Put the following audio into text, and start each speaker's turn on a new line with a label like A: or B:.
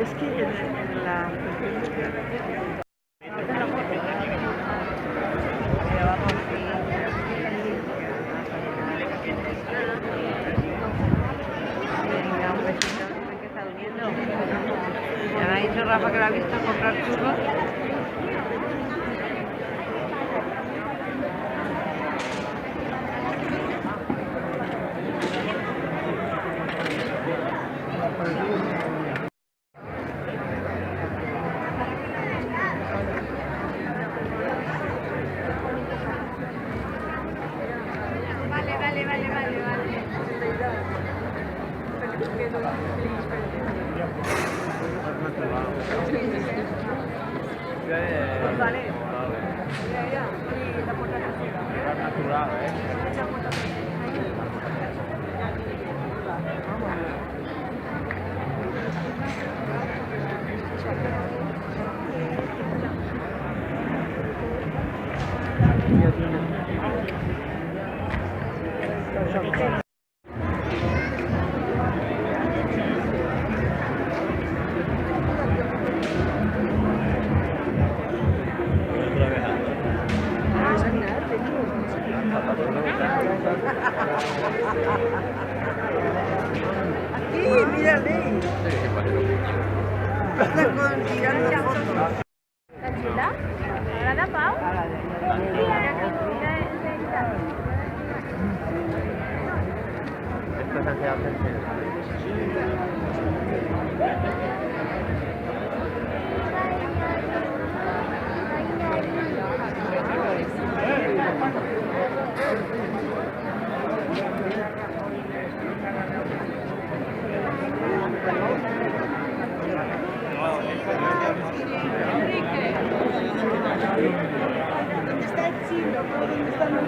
A: Es que en la... Venga, un besito, que está durmiendo. Ya me ha dicho Rafa que lo ha visto comprar churros. Aquí, mírale. Está con tirando fotos.
B: ¿La chula? ¿La Pau?
C: Esto se hace antes que...
A: ¿Dónde está el chino? ¿Dónde están los